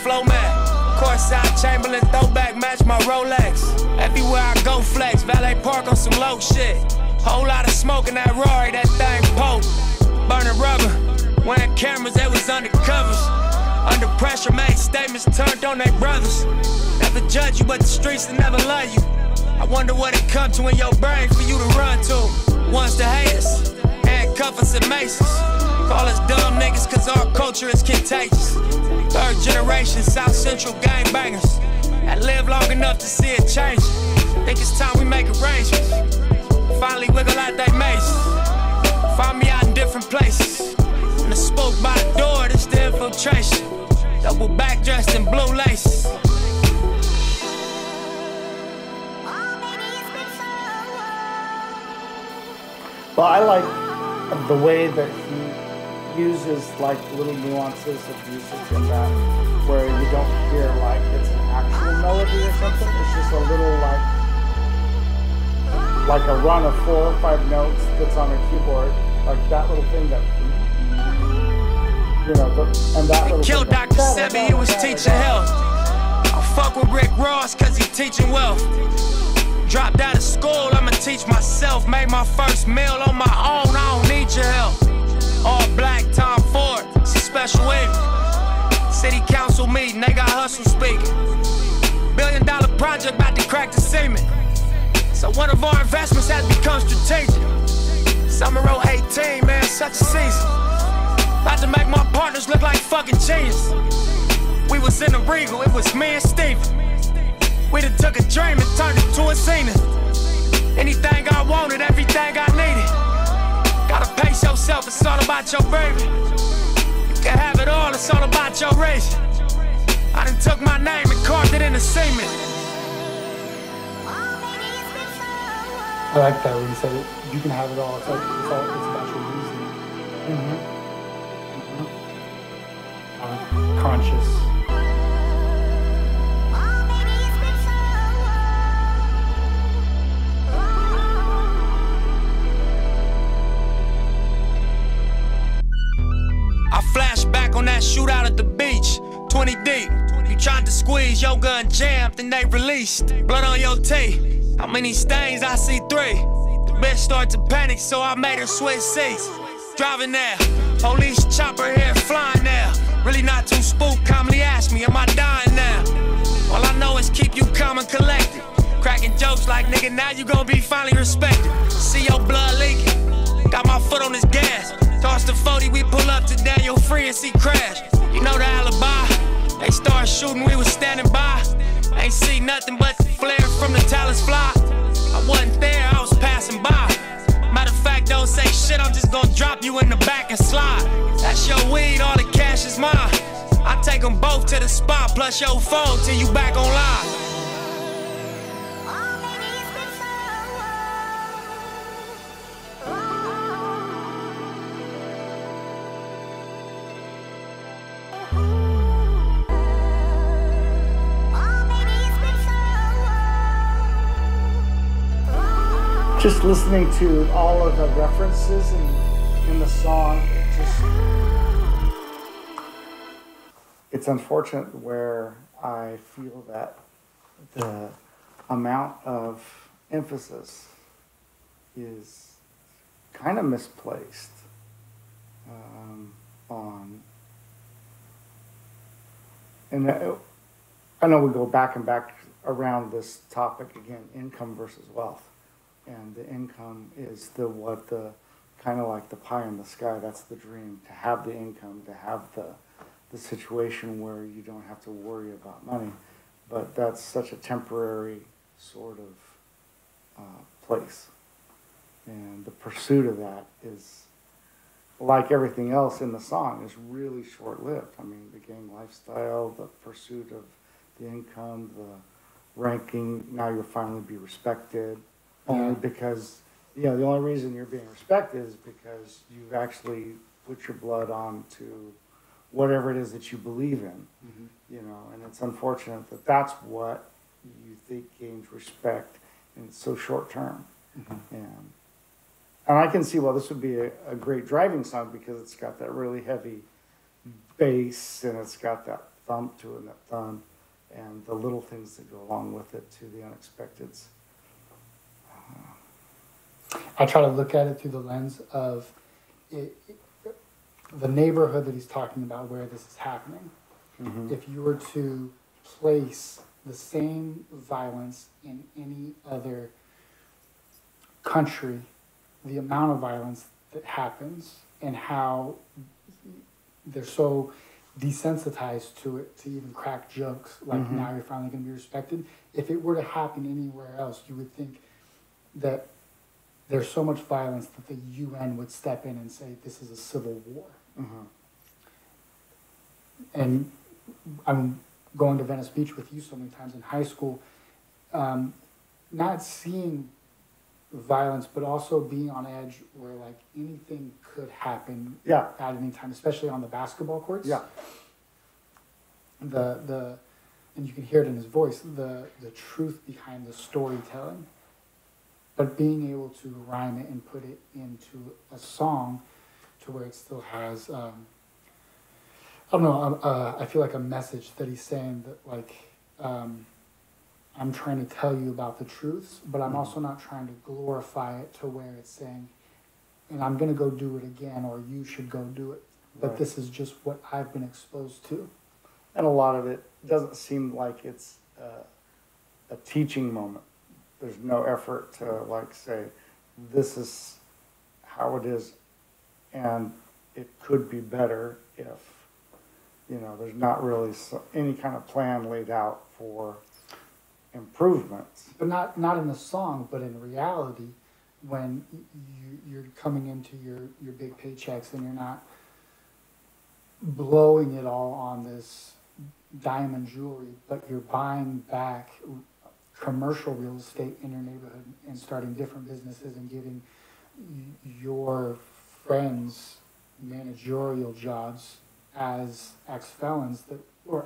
flow man. Courtside Chamberlain throwback match my Rolex. Everywhere I go flex, valet park on some low shit. Whole lot of smoke in that Rory, that thing poke. Burning rubber, wearing cameras, they was undercovers. Under pressure, made statements turned on their brothers. Never judge you, but the streets will never love you. I wonder what it come to in your brain for you to run to. Ones to hate us, handcuff us and maces. Call us dumb niggas cause our culture is contagious. Third generation South Central gangbangers that live long enough to see it change. Think it's time we make arrangements. Finally wiggle out they mazes. Find me out in different places. When the spook by the door, this the infiltration. Double back dressed in blue laces. Well, I like the way that he uses like little nuances of usage in that, where you don't hear like it's an actual melody or something. It's just a little like a run of 4 or 5 notes that's on a keyboard, like that little thing that, you know, and that little killed thing. Dr. Sebi, he was teaching health. I fuck with Rick Ross cause he teaching wealth. Dropped out of school, I'ma teach myself. Made my first meal on my own, I don't need your help. All black, Tom Ford, it's a special evening. City council meeting, they got Hussle speaking. $1 billion project about to crack the cement. So one of our investments has become strategic. Summer 18, man, such a season. About to make my partners look like fucking genius. We was in the Regal, it was me and Steven. We done took a dream and turned it to a zenith. Anything I wanted, everything I needed. Gotta pace yourself, it's all about your baby. You can have it all, it's all about your race. I done took my name and carved it in the cement. I like that when you said it. You can have it all. It's about your reason. Conscious. I flash back on that shootout at the beach, 20 deep. You tried to squeeze, your gun jammed, and they released. Blood on your teeth. How many stains? I see 3. The bitch started to panic, so I made her switch seats. Driving there, police chopper here flying there. Really not too spooked, calmly ask me, am I dying now? All I know is keep you calm and collected. Cracking jokes like, nigga, now you gon' be finally respected. See your blood leaking, got my foot on his gas. Toss the 40, we pull up to Daniel Free and see crash. You know the alibi, they start shooting, we was standing by. Ain't see nothing but the flare from the talents fly. I wasn't there, I was passing by. Matter of fact, don't say shit, I'm just gonna drop you in the back and slide. That's your weed, all the cash is mine. I take them both to the spot, plus your phone till you back online. Just listening to all of the references in the song, it's unfortunate where I feel that the amount of emphasis is kind of misplaced on, and I know we go back and back around this topic again, income versus wealth. And the income is the kind of like the pie in the sky. That's the dream, to have the income, to have the situation where you don't have to worry about money. But that's such a temporary sort of place. And the pursuit of that is, like everything else in the song, is really short-lived. I mean, the gang lifestyle, the pursuit of the income, the ranking, now you'll finally be respected. Only because, you know, the only reason you're being respected is because you've actually put your blood on to whatever it is that you believe in, you know, and it's unfortunate that that's what you think gains respect, and it's so short term. And I can see, well, this would be a great driving song because it's got that really heavy bass and it's got that thump to a nip thun, and the little things that go along with it to the unexpecteds. I try to look at it through the lens of the neighborhood that he's talking about where this is happening. Mm-hmm. If you were to place the same violence in any other country, the amount of violence that happens and how they're so desensitized to it to even crack jokes, like Mm-hmm. now you're finally going to be respected. If it were to happen anywhere else, you would think that there's so much violence that the UN would step in and say this is a civil war. Mm-hmm. And I'm going to Venice Beach with you so many times in high school, not seeing violence, but also being on edge where like anything could happen Yeah. at any time, especially on the basketball courts. Yeah. And you can hear it in his voice, the truth behind the storytelling, but being able to rhyme it and put it into a song to where it still has, I don't know, I feel like a message that he's saying that like, I'm trying to tell you about the truths, but I'm also not trying to glorify it to where it's saying, and I'm going to go do it again, or you should go do it. But Right. this is just what I've been exposed to. And a lot of it doesn't seem like it's a teaching moment. There's no effort to like say, this is how it is, and it could be better if, there's not really any kind of plan laid out for improvements. But not in the song, but in reality, when you're coming into your big paychecks and you're not blowing it all on this diamond jewelry, but you're buying back commercial real estate in your neighborhood and starting different businesses and giving your friends managerial jobs as ex-felons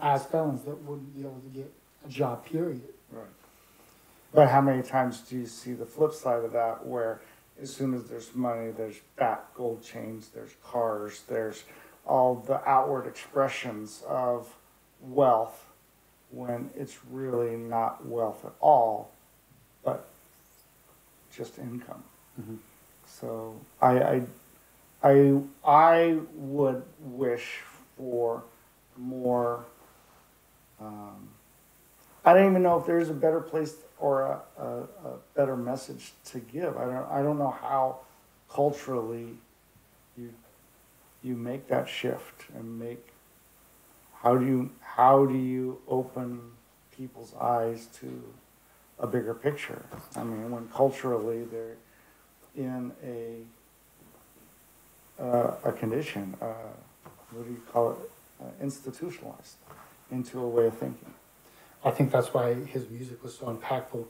as felons that wouldn't be able to get a job, period. Right. But how many times do you see the flip side of that, where as soon as there's money, there's fat gold chains, there's cars, there's all the outward expressions of wealth, when it's really not wealth at all, but just income. Mm-hmm. So I would wish for more. I don't even know if there's a better place or a better message to give. I don't know how culturally you make that shift and how do you open people's eyes to a bigger picture? I mean, when culturally they're in a condition, what do you call it, institutionalized into a way of thinking. I think that's why his music was so impactful,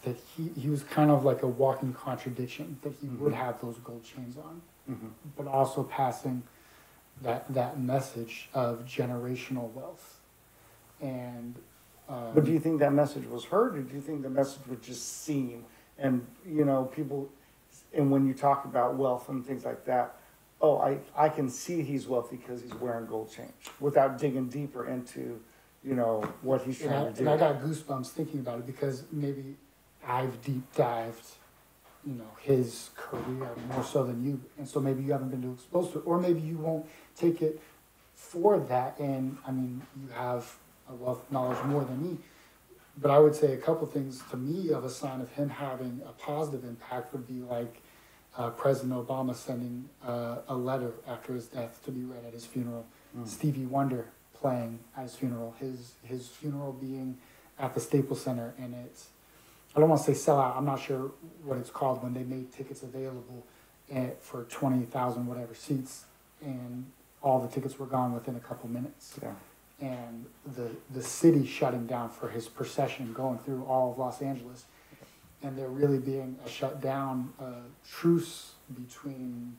that he was kind of like a walking contradiction, that he would have those gold chains on, but also passing that message of generational wealth. And but do you think that message was heard, or do you think the message was just seen? And people, and when you talk about wealth and things like that, oh, I can see he's wealthy because he's wearing gold chains, without digging deeper into what he's trying to do. And I got goosebumps thinking about it, because maybe I've deep dived, his career more so than you, and so maybe you haven't been too exposed to it, or maybe you won't take it for that. And I mean, you have a wealth of knowledge more than me, but I would say a couple things to me of a sign of him having a positive impact would be like President Obama sending a letter after his death to be read at his funeral. Stevie Wonder playing at his funeral. His funeral being at the Staples Center, and it's, I don't want to say sellout, I'm not sure what it's called when they made tickets available for 20,000 whatever seats, and all the tickets were gone within a couple minutes. Yeah. And the city shutting down for his procession going through all of Los Angeles, and there really being a shutdown, truce between,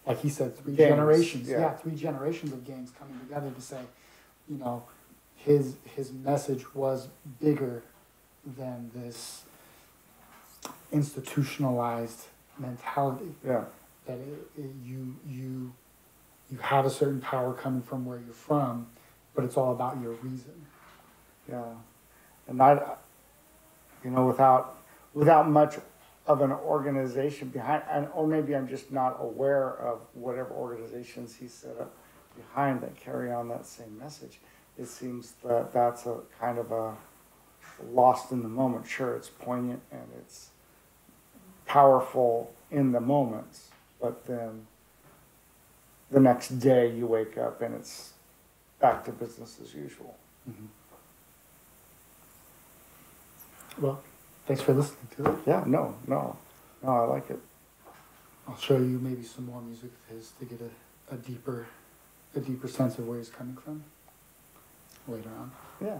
like he said, three Gangs, generations. yeah. Yeah, 3 generations of gangs coming together to say, his message was bigger than this institutionalized mentality. Yeah. That you you have a certain power coming from where you're from, but it's all about your reason. Yeah, and without much of an organization behind, or maybe I'm just not aware of whatever organizations he set up behind that carry on that same message. It seems that that's a kind of a lost in the moment. Sure, it's poignant and it's powerful in the moments, but then the next day you wake up and it's back to business as usual. Mm-hmm. Well, thanks for listening to it. Yeah, no, I like it. I'll show you maybe some more music of his to get a deeper sense of where he's coming from later on. Yeah.